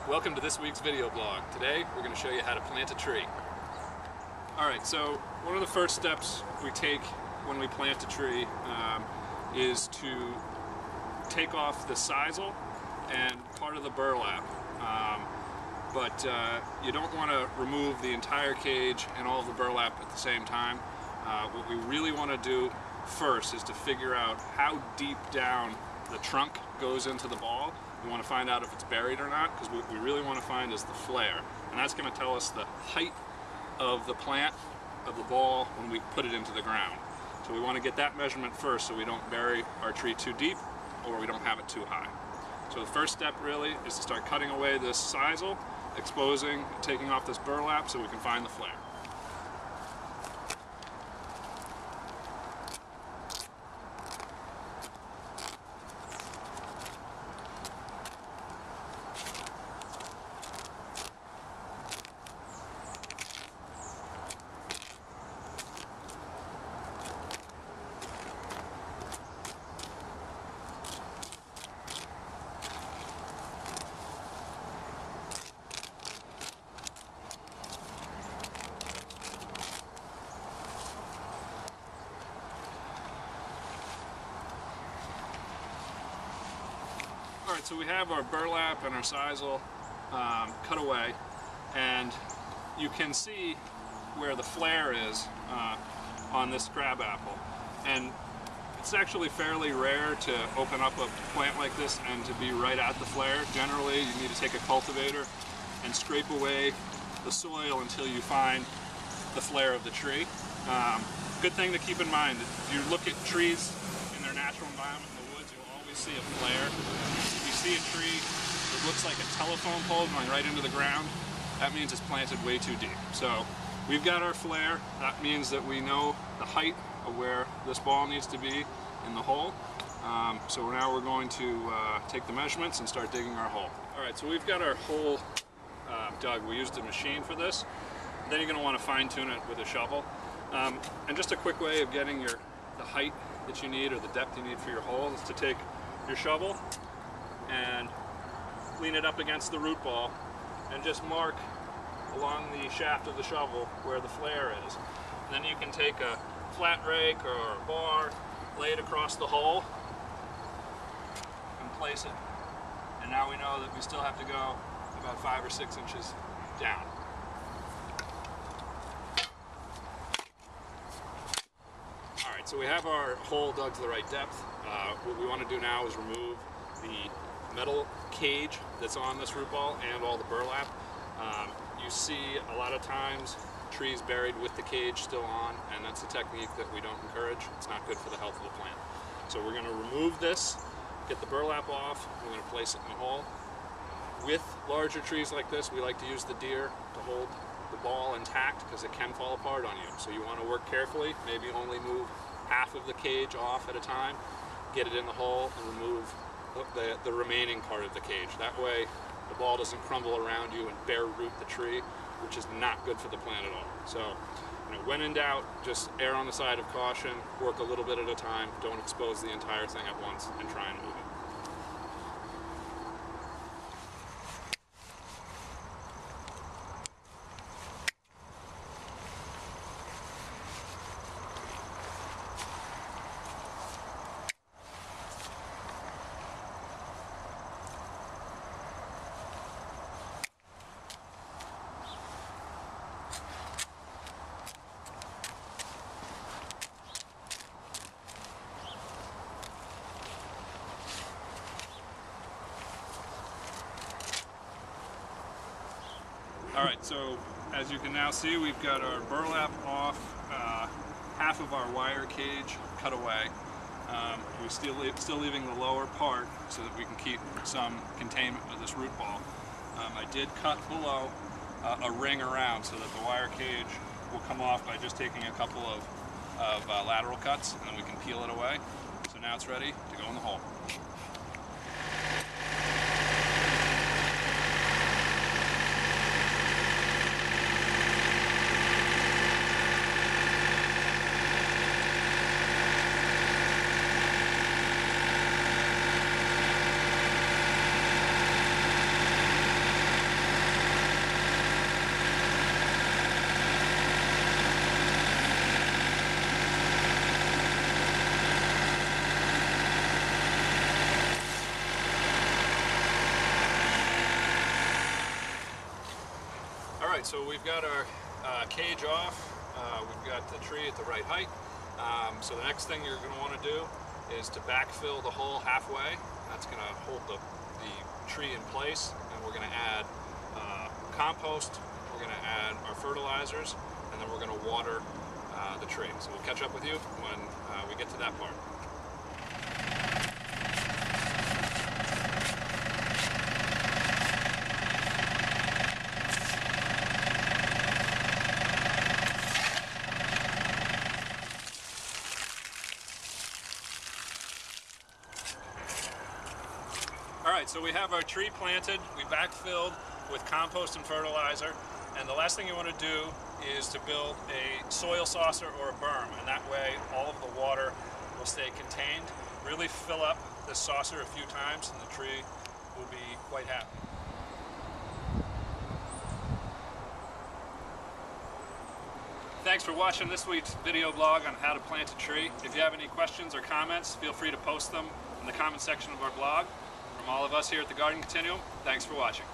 Welcome to this week's video blog. Today we're going to show you how to plant a tree. Alright, so one of the first steps we take when we plant a tree is to take off the sisal and part of the burlap. But you don't want to remove the entire cage and all of the burlap at the same time. What we really want to do first is to figure out how deep down the trunk goes into the ball. We want to find out if it's buried or not, because what we really want to find is the flare. And that's going to tell us the height of the plant, of the ball, when we put it into the ground. So we want to get that measurement first so we don't bury our tree too deep or we don't have it too high. So the first step really is to start cutting away this sisal, exposing, taking off this burlap so we can find the flare. Alright, so we have our burlap and our sisal cut away, and you can see where the flare is on this crab apple. And it's actually fairly rare to open up a plant like this and to be right at the flare. Generally, you need to take a cultivator and scrape away the soil until you find the flare of the tree. Good thing to keep in mind, if you look at trees in their natural environment in the woods, you'll always see a flare. If you see a tree that looks like a telephone pole going right into the ground, that means it's planted way too deep. So we've got our flare. That means that we know the height of where this ball needs to be in the hole. So now we're going to take the measurements and start digging our hole. Alright, so we've got our hole dug. We used a machine for this. Then you're going to want to fine tune it with a shovel. And just a quick way of getting the height that you need or the depth you need for your hole is to take your shovel and lean it up against the root ball and just mark along the shaft of the shovel where the flare is. And then you can take a flat rake or a bar, lay it across the hole and place it. And now we know that we still have to go about 5 or 6 inches down. Alright, so we have our hole dug to the right depth. What we want to do now is remove the metal cage that's on this root ball and all the burlap. You see a lot of times trees buried with the cage still on, and that's a technique that we don't encourage. It's not good for the health of the plant. So we're going to remove this, get the burlap off, we're going to place it in the hole. With larger trees like this, we like to use the deer to hold the ball intact because it can fall apart on you. So you want to work carefully, maybe only move half of the cage off at a time, get it in the hole, and remove the remaining part of the cage. That way the ball doesn't crumble around you and bare root the tree, which is not good for the plant at all. So, when in doubt, just err on the side of caution, work a little bit at a time, don't expose the entire thing at once, and try and move it. Alright, so as you can now see, we've got our burlap off, half of our wire cage cut away. We're still leaving the lower part so that we can keep some containment of this root ball. I did cut below a ring around so that the wire cage will come off by just taking a couple of lateral cuts, and then we can peel it away. So now it's ready to go in the hole. Alright, so we've got our cage off, we've got the tree at the right height. So the next thing you're going to want to do is to backfill the hole halfway. That's going to hold the tree in place, and we're going to add compost, we're going to add our fertilizers, and then we're going to water the tree. So we'll catch up with you when we get to that part. Alright, so we have our tree planted, we backfilled with compost and fertilizer, and the last thing you want to do is to build a soil saucer or a berm, and that way all of the water will stay contained. Really fill up the saucer a few times and the tree will be quite happy. Thanks for watching this week's video blog on how to plant a tree. If you have any questions or comments, feel free to post them in the comment section of our blog. From all of us here at the Garden Continuum, thanks for watching.